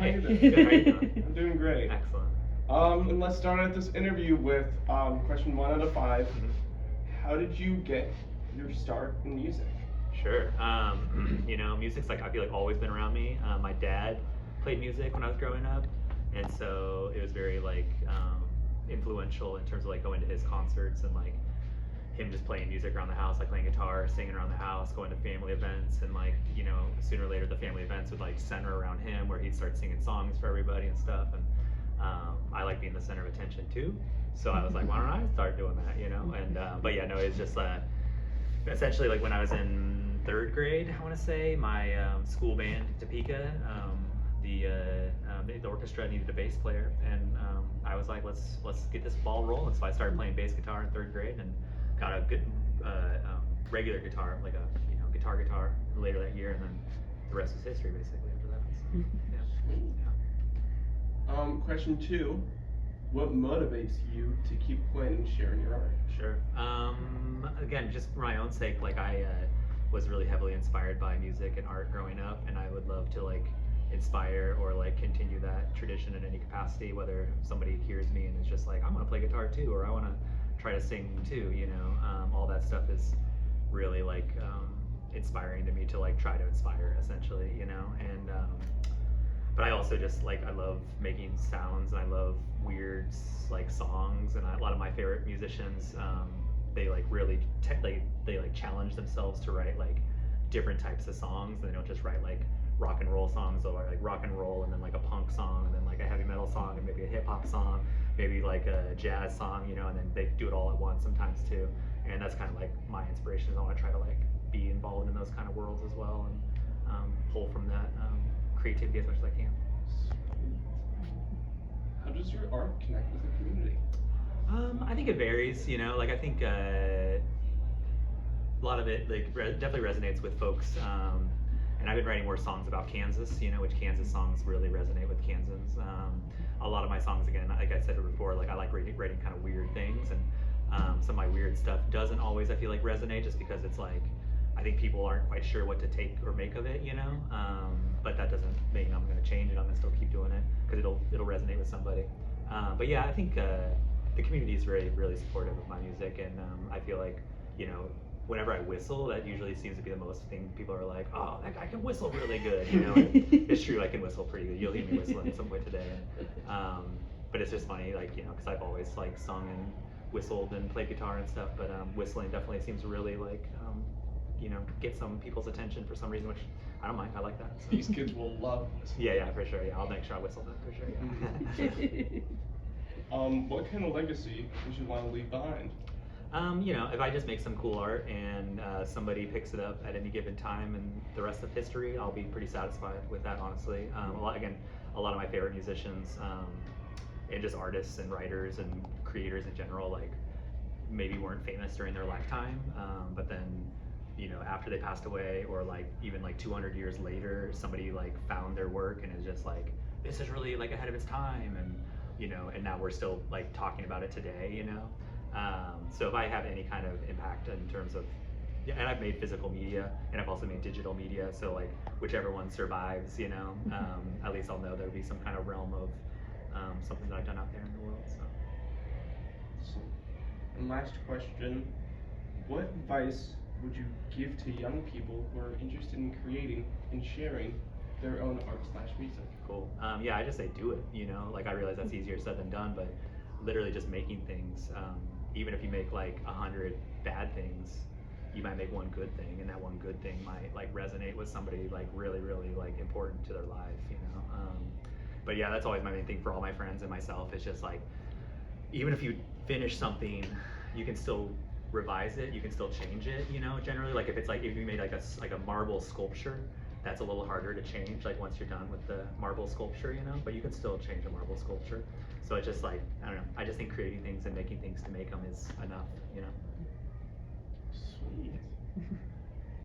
how you doing? Good, how you doing? I'm doing great. Excellent. And let's start out this interview with question 1 out of 5. How did you get your start in music? Sure. Music's I feel like always been around me. My dad played music when I was growing up, and so it was very influential in terms of going to his concerts and him just playing music around the house, playing guitar, singing around the house, going to family events, and sooner or later the family events would center around him, where he'd start singing songs for everybody and stuff. And I like being the center of attention too, so I was like, why don't I start doing that, And it's just essentially when I was in 3rd grade, I want to say, my school band Topeka, the orchestra needed a bass player, and I was like, let's get this ball rolling. So I started playing bass guitar in 3rd grade and got a good regular guitar, guitar later that year, and then the rest is history basically after that. So, yeah. Question 2. What motivates you to keep playing and sharing your art? Sure. Again, just for my own sake, I was really heavily inspired by music and art growing up, and I would love to inspire or continue that tradition in any capacity, whether somebody hears me and is just I want to play guitar too, or I want to try to sing too, all that stuff is really inspiring to me to try to inspire essentially, and but I also just I love making sounds, and I love weird songs, and a lot of my favorite musicians, they really they challenge themselves to write different types of songs, and they don't just write rock and roll songs, or rock and roll and then a punk song, and then a heavy metal song, and maybe a hip hop song, maybe a jazz song, and then they do it all at once sometimes too. And that's kind of my inspiration. Is I want to try to be involved in those kind of worlds as well, and pull from that creativity as much as I can. How does your art connect with the community? I think it varies, I think a lot of it definitely resonates with folks, and I've been writing more songs about Kansas, which Kansas songs really resonate with Kansans. A lot of my songs, again, like I said before, I like writing kind of weird things, and some of my weird stuff doesn't always, I feel resonate, just because it's I think people aren't quite sure what to take or make of it, but that doesn't mean I'm going to change it. I'm going to still keep doing it because it'll resonate with somebody. But yeah, I think the community is really supportive of my music, and I feel whenever I whistle, that usually seems to be the most thing. People are like, oh, that guy can whistle really good, and it's true, I can whistle pretty good. You'll hear me whistling at some point today. But it's just funny, because I've always sung and whistled and played guitar and stuff, but whistling definitely seems to really get some people's attention for some reason, which I don't mind. I like that. So. These kids will love whistling. Yeah, for sure. Yeah, I'll make sure I whistle that for sure. Yeah. What kind of legacy would you want to leave behind? If I just make some cool art and somebody picks it up at any given time and the rest of history, I'll be pretty satisfied with that, honestly. A lot of my favorite musicians and just artists and writers and creators in general, maybe weren't famous during their lifetime, but then, after they passed away, or even 200 years later, somebody found their work and is just this is really ahead of its time, and and now we're still talking about it today, So if I have any kind of impact in terms of, yeah, and I've made physical media and I've also made digital media, so whichever one survives, at least I'll know there'll be some kind of realm of something that I've done out there in the world. So. And last question, what advice would you give to young people who are interested in creating and sharing their own art/music? Cool. Yeah, I just say do it, I realize that's easier said than done, but literally just making things, even if you make 100 bad things, you might make one good thing, and that one good thing might resonate with somebody really important to their life, but yeah, that's always my main thing for all my friends and myself. It's just even if you finish something, you can still revise it, you can still change it, generally. If it's if you made a marble sculpture, that's a little harder to change once you're done with the marble sculpture, but you can still change a marble sculpture. So it's just I don't know, I just think creating things and making things to make them is enough, Sweet.